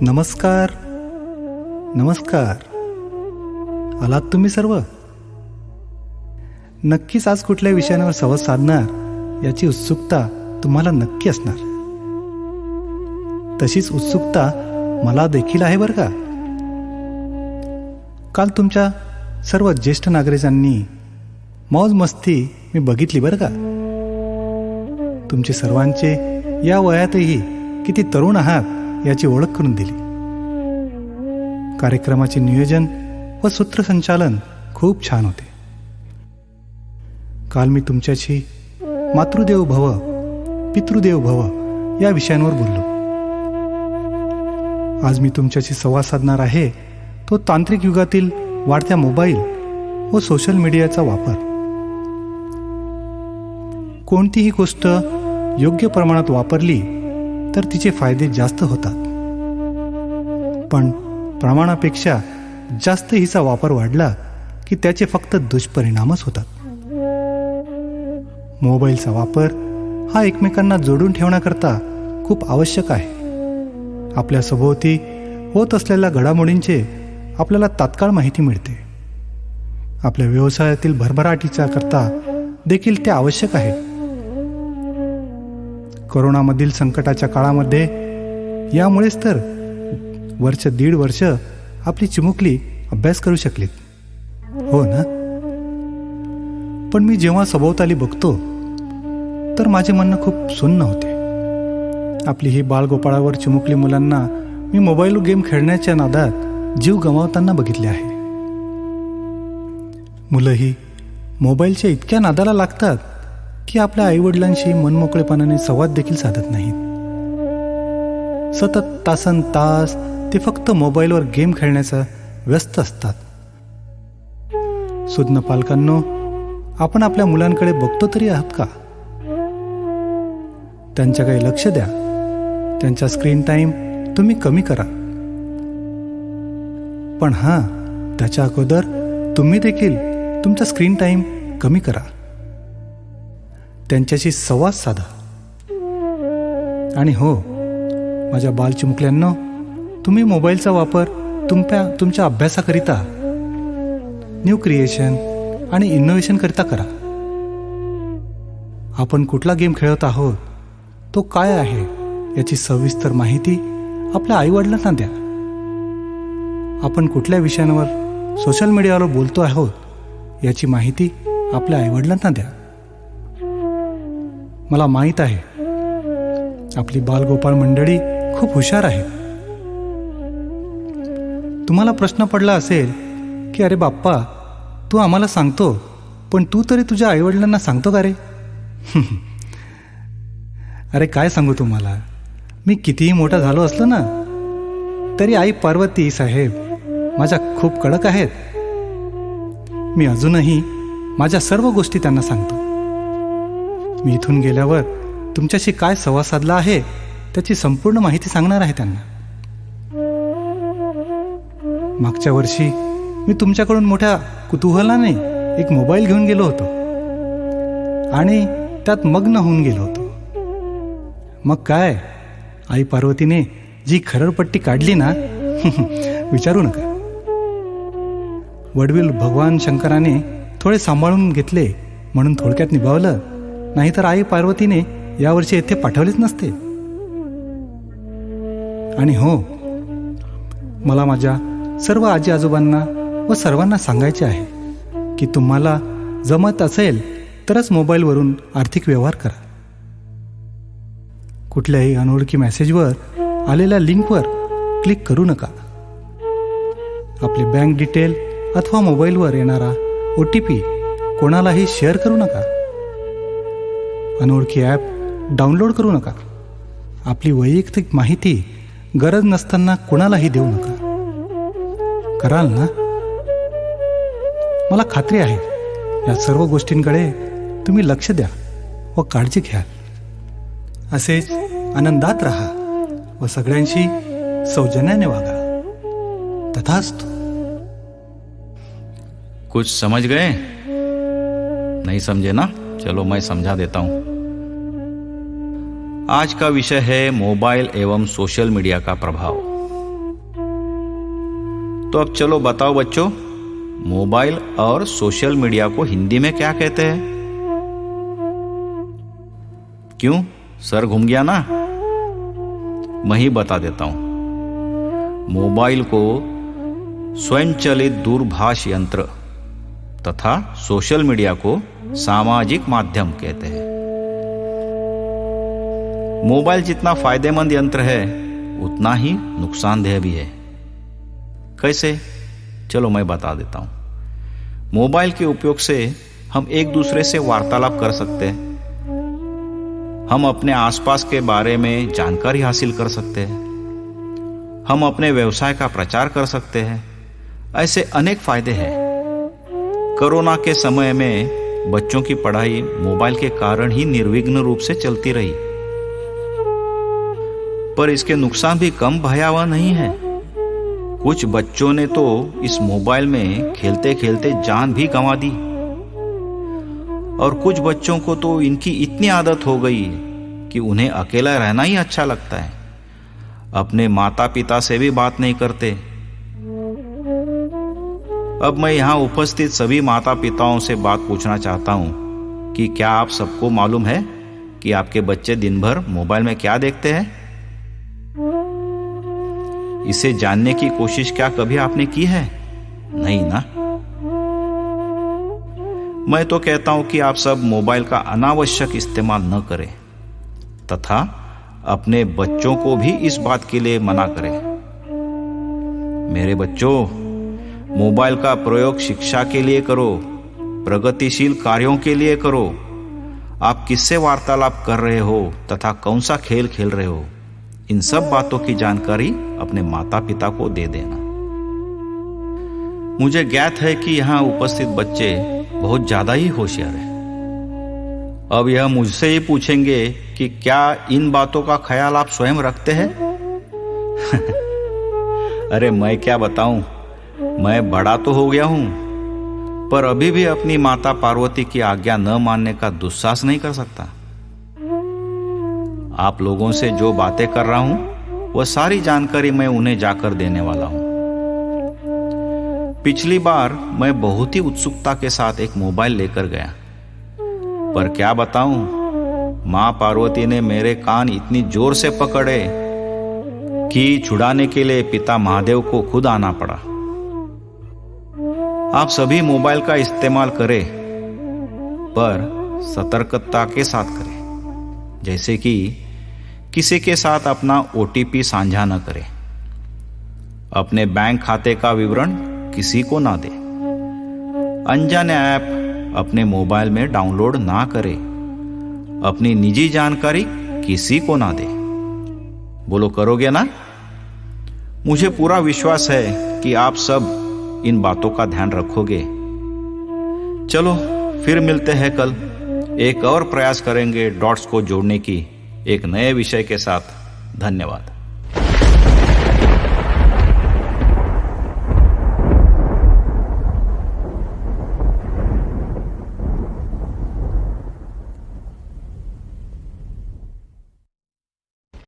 नमस्कार नमस्कार. आलात तुम्ही सर्व. नक्कीच आज कुठल्या विषयावर संवाद साधणार याची उत्सुकता तुम्हाला नक्की असणार. तशीच उत्सुकता मला देखील आहे बरं का. काल तुमच्या सर्व ज्येष्ठ नागरिकांनी मौज मस्ती मी बघितली बरं का. तुमचे सर्वांचे या वयातही किती तरुण आहात याची ओळख करून दिली. कार्यक्रमाचे नियोजन व सूत्रसंचालन खूप छान होते. काल मी तुमच्याशी मातृदेव भव पितृदेव भव या विषयांवर बोललो. आज मी तुमच्याशी संवाद साधणार आहे तो तांत्रिक युगातील वाढत्या मोबाईल व सोशल मीडियाचा वापर. कोणतीही गोष्ट योग्य प्रमाणात वापरली तर तिचे फायदे जास्त होतात, पण प्रमाणापेक्षा जास्त हिचा वापर वाढला की त्याचे फक्त दुष्परिणामच होतात. मोबाईलचा वापर हा एकमेकांना जोडून ठेवण्याकरता खूप आवश्यक आहे. आपल्या सभोवती होत असलेल्या घडामोडींचे आपल्याला तात्काळ माहिती मिळते. आपल्या व्यवसायातील भरभराटीच्या करता देखील ते आवश्यक आहे. कोरोनामधील संकटाच्या काळामध्ये यामुळेच तर दीड वर्ष आपली चिमुकली अभ्यास करू शकलीत, हो ना. पण मी जेव्हा सभोवताली बघतो तर माझे म्हणणं खूप सुन्न होते. आपली ही बालगोपाळावर चिमुकली मुलांना मी मोबाईल गेम खेळण्याच्या नादात जीव गमावताना बघितले आहे. मुलंही मोबाईलच्या इतक्या नादाला लागतात की आपल्या आईवडिलांशी मनमोकळेपणाने संवाद देखील साधत नाहीत. सतत तासन तास ते फक्त मोबाईलवर गेम खेळण्याचा व्यस्त असतात. सुज्ञ पालकांनो, आपण आपल्या मुलांकडे बघतो तरी आहात का? त्यांच्याकडे लक्ष द्या. त्यांचा स्क्रीन टाईम तुम्ही कमी करा. पण त्याच्या अगोदर तुम्ही देखील तुमचा स्क्रीन टाईम कमी करा. त्यांच्याशी संवाद साधा. आणि हो, माझ्या बालचिमुकल्यांनो, तुम्ही मोबाईलचा वापर तुमच्या अभ्यासाकरिता, न्यू क्रिएशन आणि इनोव्हेशन करिता करा. आपण कुठला गेम खेळत आहोत, तो काय आहे याची सविस्तर माहिती आपल्या आईवडिलांना द्या. आपण कुठल्या विषयांवर सोशल मीडियावर बोलतो आहोत याची माहिती आपल्या आईवडिलांना द्या. मला माहीत आहे आपली बालगोपाळ मंडळी खूप हुशार आहे. तुम्हाला प्रश्न पडला असेल की अरे बाप्पा, तू आम्हाला सांगतो पण तू तरी तुझ्या आईवडिलांना सांगतो का रे? अरे काय सांगू तुम्हाला, मी कितीही मोठा झालो असलो ना तरी आई पार्वती साहेब माझ्या खूप कडक आहेत. मी अजूनही माझ्या सर्व गोष्टी त्यांना सांगतो. मी इथून गेल्यावर तुमच्याशी काय संवाद साधला आहे त्याची संपूर्ण माहिती सांगणार आहे त्यांना. मागच्या वर्षी मी तुमच्याकडून मोठ्या कुतूहलाने एक मोबाईल घेऊन गेलो होतो आणि त्यात मग्न होऊन गेलो होतो. मग काय, आई पार्वतीने जी खरडपट्टी काढली ना विचारू नका. वडील भगवान शंकराने थोडे सांभाळून घेतले म्हणून थोडक्यात निभावलं, नाहीतर आई पार्वतीने यावर्षी येथे पाठवलेच नसते. आणि हो, मला माझ्या सर्व आजी आजोबांना व सर्वांना सांगायचे आहे की तुम्हाला जमत असेल तरच मोबाईलवरून आर्थिक व्यवहार करा. कुठल्याही अनोळखी मेसेजवर आलेल्या लिंकवर क्लिक करू नका. आपले बँक डिटेल अथवा मोबाईलवर येणारा OTP कोणालाही शेअर करू नका. अनोळखी ॲप डाउनलोड करू नका. आपली वैयक्तिक माहिती गरज नसताना कुणालाही देऊ नका. कराल ना? मला खात्री आहे या सर्व गोष्टींकडे तुम्ही लक्ष द्या व काळजी घ्या. असेच आनंदात राहा व सगळ्यांशी सौजन्याने वागा. तथास्तु. कुछ समझ गए? नहीं समझे ना? चलो मैं समझा देता हूं. आज का विषय है मोबाइल एवं सोशल मीडिया का प्रभाव. तो अब चलो बताओ बच्चों, मोबाइल और सोशल मीडिया को हिंदी में क्या कहते हैं? क्यों, सर घूम गया ना? मैं ही बता देता हूं। मोबाइल को स्वयंचलित दूरभाष यंत्र तथा सोशल मीडिया को सामाजिक माध्यम कहते हैं। मोबाइल जितना फायदेमंद यंत्र है उतना ही नुकसानदेह भी है। कैसे? चलो मैं बता देता हूं। मोबाइल के उपयोग से हम एक दूसरे से वार्तालाप कर सकते हैं, हम अपने आसपास के बारे में जानकारी हासिल कर सकते हैं, हम अपने व्यवसाय का प्रचार कर सकते हैं। ऐसे अनेक फायदे हैं। कोरोना के समय में बच्चों की पढ़ाई मोबाइल के कारण ही निर्विघ्न रूप से चलती रही, पर इसके नुकसान भी कम भयावह नहीं है। कुछ बच्चों ने तो इस मोबाइल में खेलते खेलते जान भी गंवा दी, और कुछ बच्चों को तो इनकी इतनी आदत हो गई कि उन्हें अकेला रहना ही अच्छा लगता है, अपने माता पिता से भी बात नहीं करते। अब मैं यहाँ उपस्थित सभी माता पिताओं से बात पूछना चाहता हूँ कि क्या आप सबको मालूम है कि आपके बच्चे दिन भर मोबाइल में क्या देखते हैं? इसे जानने की कोशिश क्या कभी आपने की है? नहीं ना? मैं तो कहता हूं कि आप सब मोबाइल का अनावश्यक इस्तेमाल न करें तथा अपने बच्चों को भी इस बात के लिए मना करें। मेरे बच्चों, मोबाइल का प्रयोग शिक्षा के लिए करो, प्रगतिशील कार्यों के लिए करो। आप किससे वार्तालाप कर रहे हो तथा कौन सा खेल खेल रहे हो, इन सब बातों की जानकारी अपने माता पिता को दे देना। मुझे ज्ञात है कि यहाँ उपस्थित बच्चे बहुत ज्यादा ही होशियार हैं। अब यह मुझसे ही पूछेंगे कि क्या इन बातों का ख्याल आप स्वयं रखते हैं? अरे मैं क्या बताऊं, मैं बड़ा तो हो गया हूं, पर अभी भी अपनी माता पार्वती की आज्ञा न मानने का दुस्साहस नहीं कर सकता। आप लोगों से जो बातें कर रहा हूं वह सारी जानकारी मैं उन्हें जाकर देने वाला हूं। पिछली बार मैं बहुत ही उत्सुकता के साथ एक मोबाइल लेकर गया, पर क्या बताऊं, मां पार्वती ने मेरे कान इतनी जोर से पकड़े कि छुड़ाने के लिए पिता महादेव को खुद आना पड़ा। आप सभी मोबाइल का इस्तेमाल करें, पर सतर्कता के साथ करें। जैसे कि किसी के साथ अपना OTP साझा न करें, अपने बैंक खाते का विवरण किसी को ना दें, अनजाने ऐप अपने मोबाइल में डाउनलोड ना करें, अपनी निजी जानकारी किसी को ना दें। बोलो, करोगे ना? मुझे पूरा विश्वास है कि आप सब इन बातों का ध्यान रखोगे। चलो फिर मिलते हैं कल। एक और प्रयास करेंगे डॉट्स को जोड़ने की एक नए विषय के साथ। धन्यवाद।